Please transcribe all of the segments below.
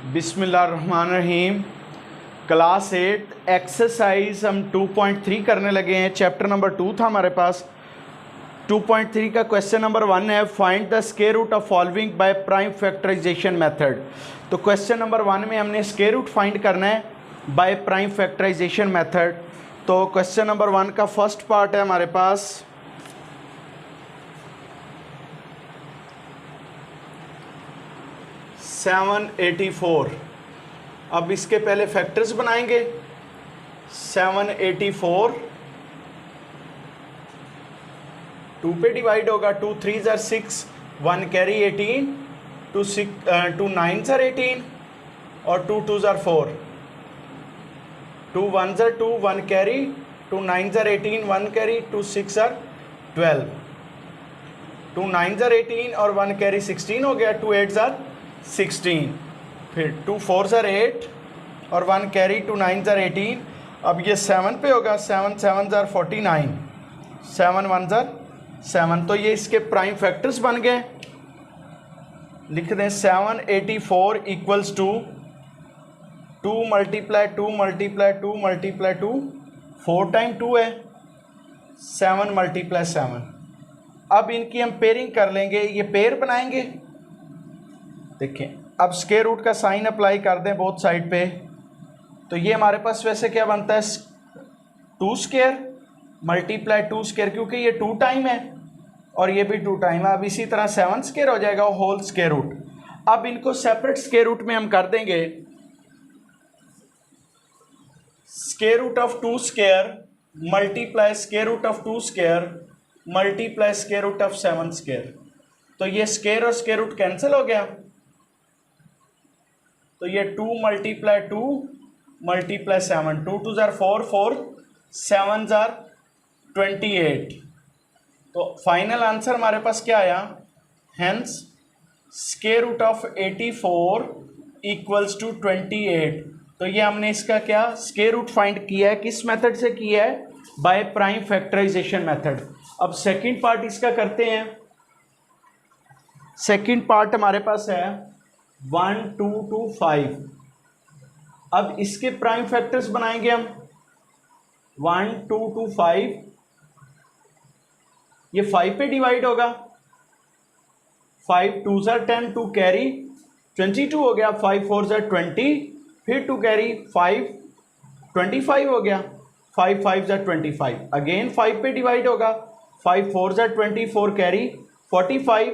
बिस्मिल्लाहिर्रहमानिर्रहीम। Class 8 exercise हम 2.3 करने लगे हैं। चैप्टर नंबर 2 था हमारे पास। 2.3 का क्वेश्चन नंबर 1 है, find the square root of following by prime factorisation method. तो क्वेश्चन नंबर 1 में हमने स्क्वायर रूट फाइंड करना है बाय प्राइम फैक्टराइजेशन मेथड। तो क्वेश्चन नंबर 1 का फर्स्ट पार्ट है हमारे पास 784। अब इसके पहले फैक्टर्स बनाएंगे। 784 2 पे डिवाइड होगा। 2 3 ज़ार 6, 1 कैरी 18, 2 9 ज़ार 18 और 2 2 ज़ार 4, 2 1 ज़ार 2, 1 कैरी, 2 9 ज़ार 18, 1 कैरी, 2 6 ज़ार 12, 2 9 ज़ार 18 और 1 कैरी 16 हो गया। 2 8 ज़ार 16, फिर 2 4 ज़ार 8 और 1 कैरी, 2 9 ज़ार 18। अब ये 7 पे होगा। 7 7 ज़ार 49, 7 1 ज़ार 7। तो ये इसके प्राइम फैक्टर्स बन गए। लिख दें 784 equals to 2 multiply 2 multiply 2 multiply 2, 4 time 2 है, 7 मल्टीप्लाई 7। अब इनकी हम पेयरिंग कर लेंगे, ये पेयर बनाएंगे। देखें, अब स्क्वायर रूट का साइन अप्लाई कर दें बोथ साइड पे। तो ये हमारे पास वैसे क्या बनता है, 2 स्क्वायर मल्टीप्लाई 2 स्क्वायर, क्योंकि ये 2 टाइम है और ये भी 2 टाइम है। अब इसी तरह 7 स्क्वायर हो जाएगा होल स्क्वायर रूट। अब इनको सेपरेट स्क्वायर रूट में हम कर देंगे। Square root of 2 square multiply square root of 2 square multiply square root of 7 square. तो ये स्क्वायर और स्क्वायर रूट कैंसिल हो गया। तो ये 2 मल्टीप्लाई 2 मल्टीप्लाई 7, 2 2 ज़ार 4, 4 7 ज़ार 28। तो फाइनल आंसर हमारे पास क्या आया, hence square root of 84 equals to 28। तो ये हमने इसका क्या स्क्वायर रूट फाइंड किया है, किस मेथड से किया है, बाय प्राइम फैक्टराइजेशन मेथड। अब सेकंड पार्ट इसका करते हैं। सेकंड पार्ट हमारे पास है 1 2 2 5। अब इसके प्राइम फैक्टर्स बनाएंगे हम। 1 2 2 5, ये 5 पे डिवाइड होगा। 5 2 ज़ार 10, 2 कैरी 22 हो गया। 5 4 ज़ार 20, फिर 2 कैरी 5 25 हो गया। 5 5 ज़ार 25, अगेन 5 पे डिवाइड होगा। 5 4 ज़ार 20, 4 कैरी 45,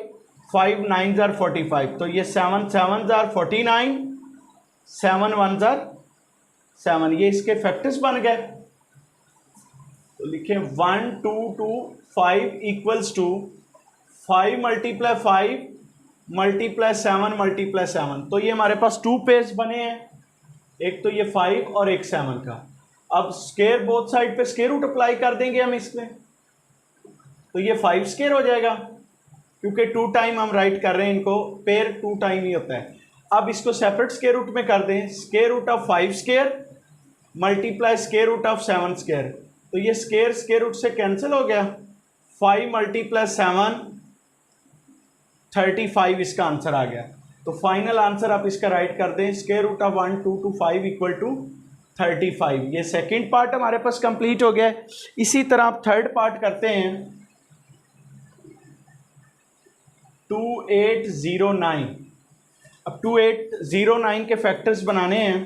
5 9 ज़ार 45। तो ये 7 7 ज़ार 49, 7 1 ज़ार 7। ये इसके फैक्टर्स बन गए। तो लिखें 1 2 2 5 equals to 5 multiply 5 multiply 7 multiply 7। तो ये हमारे पास 2 पेज बने हैं, एक तो ये 5 और एक 7 का। अब स्क्वायर बोथ साइड पे स्क्वायर रूट अप्लाई कर देंगे हम इसमें। तो ये 5 स्क्वायर हो जाएगा, क्योंकि 2 टाइम हम राइट कर रहे हैं इनको, पेयर 2 टाइम ही होता है। अब इसको सेपरेट स्क्वायर रूट में कर दें। Square root of 5 square multiply square root of 7 square. तो ये स्क्वायर स्क्वायर रूट से कैंसिल हो गया। 5 मल्टीप्लाई 7 35 इसका आंसर आ गया। तो फाइनल आंसर आप इसका राइट कर दें, square root of 1 2 2 5 equal to 35। ये सेकेंड पार्ट हमारे पास कंप्लीट हो गया है। इसी तरह आप थर्ड पार्ट करते हैं। 2809। अब 2809 के फैक्टर्स बनाने हैं।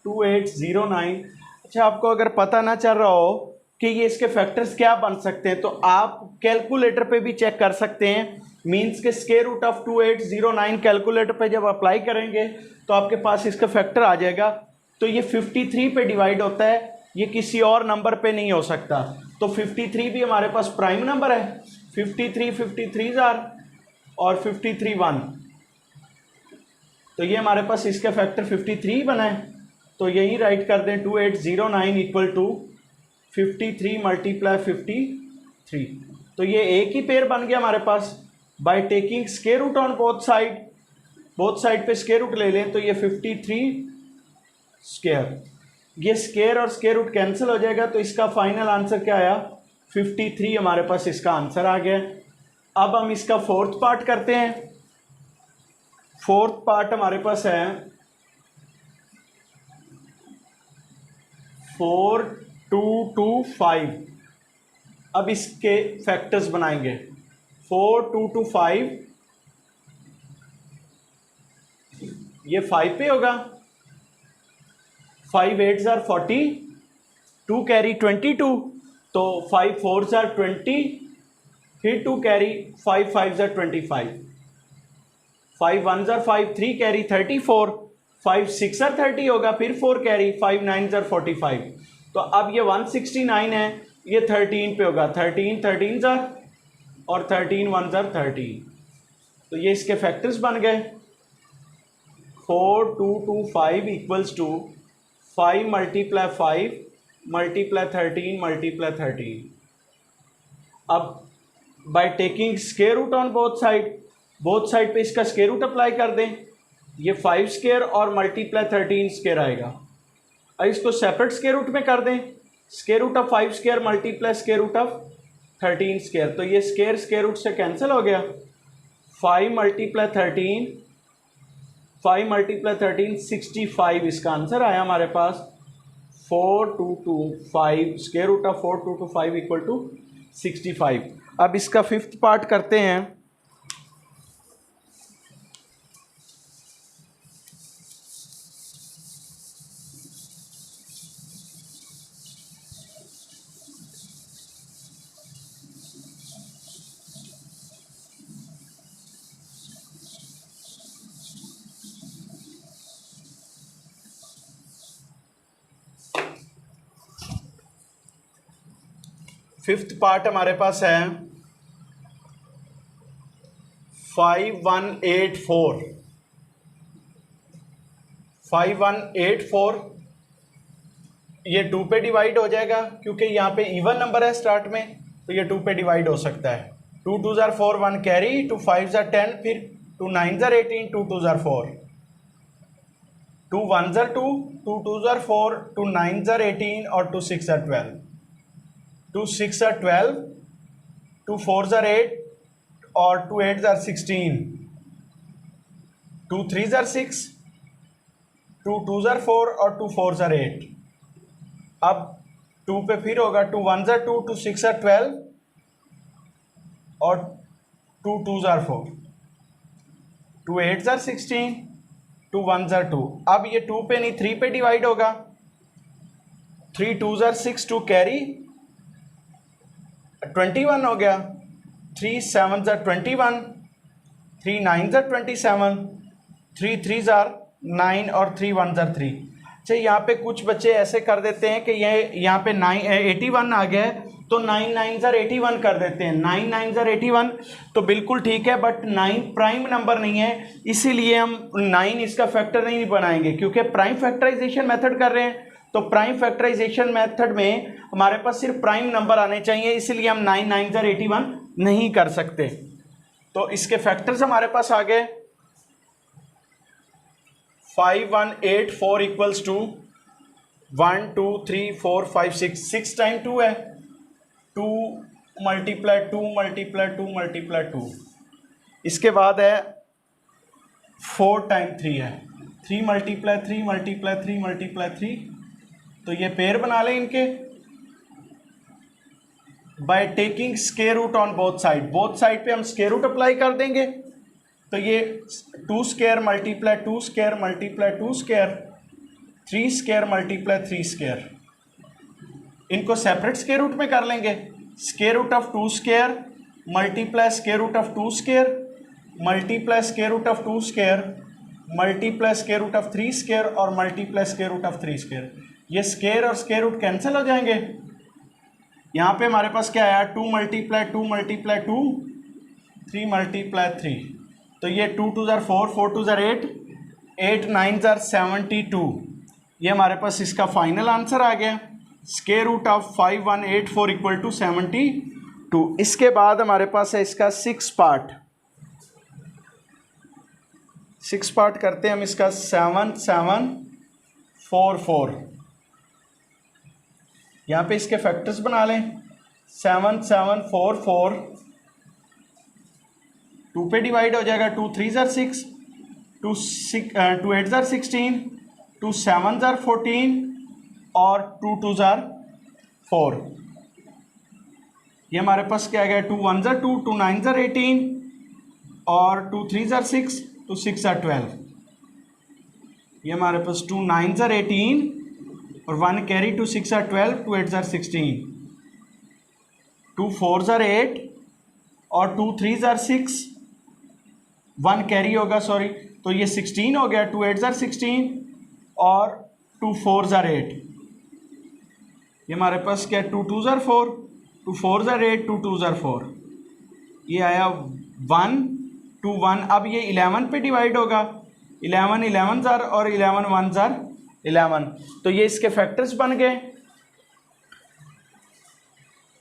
2809। अच्छा, आपको अगर पता ना चल रहा हो कि ये इसके फैक्टर्स क्या बन सकते हैं, तो आप कैलकुलेटर पे भी चेक कर सकते हैं। मींस के स्क्वायर रूट ऑफ 2809 कैलकुलेटर पे जब अप्लाई करेंगे तो आपके पास इसका फैक्टर आ जाएगा। तो ये 53 पे डिवाइड होता है, ये किसी और नंबर पे नहीं हो सकता। तो 53 भी हमारे पास प्राइम नंबर है। 53 53 ज़ार और 53 1। तो ये हमारे पास इसका फैक्टर 53 बना है। तो यही राइट कर दें, 2809 इक्वल टू 53 मल्टीप्लाई 53। तो ये एक ही पेयर बन गया हमारे पास। By taking square root on both side पे स्क्वायर रूट ले लें। तो ये 53 स्क्वायर, ये स्क्वायर और स्क्वायर रूट कैंसिल हो जाएगा। तो इसका फाइनल आंसर क्या आया, 53 हमारे पास इसका आंसर आ गया। अब हम इसका फोर्थ पार्ट करते हैं। फोर्थ पार्ट हमारे पास है 4 2 2 5। अब इसके फैक्टर्स बनाएंगे। 4 2 2 5, ये 5 पे होगा। 5 8 आर 40, 2 कैरी 22, तो 5 4 आर 20, फिर 2 carry, 5 5 are 25, 5 1 are 5, 3 carry 34, 5 6 are 30 होगा, फिर 4 कैरी, 5 9 आर 45। तो अब ये 169 है, ये 13 पे होगा। 13 13 आर और 13 1 आर 13, तो ये इसके फैक्टर्स बन गए। 4 2 2 5 equals to 5 multiply 5 multiply 13 multiply 13। अब by taking square root on both side पे इसका स्क्वायर रूट अप्लाई कर दें। ये 5 स्क्वायर और मल्टीप्लाई 13 स्क्वायर आएगा। अब इसको सेपरेट स्क्वायर रूट में कर दें। Square root of 5 square multiply square root of 13 square, तो ये स्क्वायर रूट से कैंसिल हो गया। 5 मल्टीप्लाई 13 65 इसका आंसर आया हमारे पास। 4 2 2 5 square root of 4 2 2 5 equal to 65। अब इसका फिफ्थ पार्ट करते हैं। फिफ्थ पार्ट हमारे पास है 5184। 5184 ये 2 पे डिवाइड हो जाएगा, क्योंकि यहाँ पे इवन नंबर है स्टार्ट में, तो ये 2 पे डिवाइड हो सकता है। 2 2 जार 4, 1 कैरी, 2 5 जार 10, फिर 2 9 jar 18, 2 2 jar 4, 2 1 jar 2, 2 2 jar 4, 2 9 jar 18 और 2 6 जार 12, 2 6 जार 12, 2 4 जार 8 और 2 8 जार 16, 2 3 जार 6, 2 2 जार 4 और 2 4 जार 8। अब 2 पे फिर होगा 2 1 जार 2, 2 6 जार 12 और 2 2 जार 4, 2 8 जार 16, 2 1 जार 2। अब ये 2 पे नहीं 3 पे डिवाइड होगा। 3 2 जार 6, 2 कैरी 21 हो गया। 3 7 जार 21, 3 9 जार 27, 3 3 जार 9 और 3 1 जार 3। अच्छा, यहाँ पे कुछ बच्चे ऐसे कर देते हैं कि ये यहाँ पे 81 आ गया है, तो 9 9 जार 81 कर देते हैं। 9 9 जार 81 तो बिल्कुल ठीक है, बट 9 प्राइम नंबर नहीं है, इसीलिए हम 9 इसका फैक्टर नहीं बनाएंगे, क्योंकि प्राइम फैक्टराइजेशन मेथड कर रहे हैं। तो प्राइम फैक्टराइजेशन मेथड में हमारे पास सिर्फ प्राइम नंबर आने चाहिए, इसीलिए हम 9 9 जार 81 नहीं कर सकते। तो इसके फैक्टर्स हमारे पास आ गए। 5184 इक्वल्स टू 1 2 3 4 5 6, 6 टाइम 2 है, 2 मल्टीप्लाई 2 मल्टीप्लाई 2 मल्टीप्लाई 2। इसके बाद है 4 टाइम 3 है, 3 मल्टीप्लाई 3 मल्टीप्लाई 3 मल्टीप्लाई 3। तो ये पेयर बना लें इनके by taking square root on both side पे हम स्क्वायर रूट अप्लाई कर देंगे। तो ये 2 square multiply 2 square multiply 2 square, 3 square multiply 3 square, इनको सेपरेट स्क्वायर रूट में कर लेंगे। Square root of 2 square multiply square root of 2 square multiply square root of 2 square multiply square root of 3 square और multiply square root of 3 square. ये square और square root cancel हो जाएंगे। यहाँ पे हमारे पास क्या आया, 2 मल्टीप्लाई 2 मल्टीप्लाई 2, 3 मल्टीप्लाई 3। तो ये 2 2 जार 4, 4 2 जार 8, 8 9 जार 72। ये हमारे पास इसका फाइनल आंसर आ गया। Square root of 5184 equal to 72। इसके बाद हमारे पास है इसका 6 पार्ट करते हैं हम इसका। 7 7 4 4, यहाँ पे इसके फैक्टर्स बना लें। 7 7 4 4, 2 पे डिवाइड हो जाएगा, 2 3 ज़ार 6, 2 8 ज़ार 16, 2 7 ज़ार 14 और 2 2 ज़ार 4। ये हमारे पास क्या आ गया, 2 1 ज़ार 2, 2 9 ज़ार 18 और 2 3 ज़ार 6, 2 6 ज़ार 12। ये हमारे पास 2 9 ज़ार 18 और 1 कैरी, 2 6 ज़ार 12, 2 8 ज़ार 16, 2 4 ज़ार 8 और 2 3 ज़ार 6, 1 कैरी होगा सॉरी, तो ये 16 हो गया, 2 8 ज़ार 16 और 2 4 ज़ार 8। ये हमारे पास क्या, 2 2 ज़ार 4, 2 4 ज़ार 8, 2 2 ज़ार 4। ये आया 1 2 1। अब ये 11 पे डिवाइड होगा, 11 11 ज़ार और 11 1 ज़ार 11, तो ये इसके फैक्टर्स बन गए।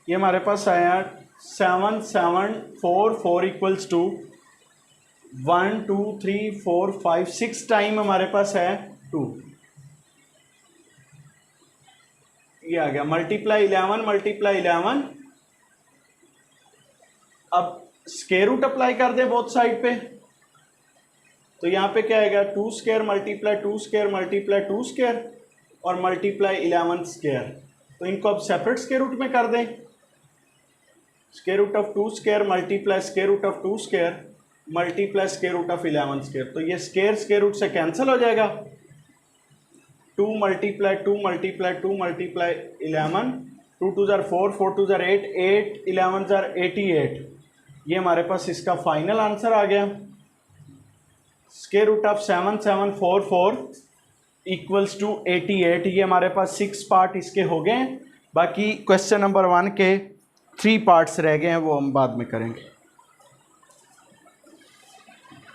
ये हमारे पास आया 7 7 4 4 इक्वल्स टू 1 2 3 4 5 6 टाइम हमारे पास है 2। ये आ गया मल्टीप्लाई 11 मल्टीप्लाई 11। अब स्क्वायर रूट अप्लाई कर दें बोथ साइड पे, तो यहाँ पे क्या आएगा, 2 square multiply 2 square multiply 2 square और मल्टीप्लाई 11 स्क्वायर। तो इनको अब सेपरेट स्क्वायर रूट में कर दें। Square root of 2 square multiply square root of 2 square multiply square root of 11 square. तो ये स्क्वायर रूट से कैंसिल हो जाएगा। 2 मल्टीप्लाई 2 मल्टीप्लाई 2 मल्टीप्लाई 11, 2 2 ज़ार 4, 4 2 ज़ार 8, 8 11 ज़ार 88। ये हमारे पास इसका फाइनल आंसर आ गया। Square root of 7 7 4 4 equals to 88। ये हमारे पास 6 पार्ट इसके हो गए हैं। बाकी क्वेश्चन नंबर 1 के 3 पार्ट्स रह गए हैं, वो हम बाद में करेंगे।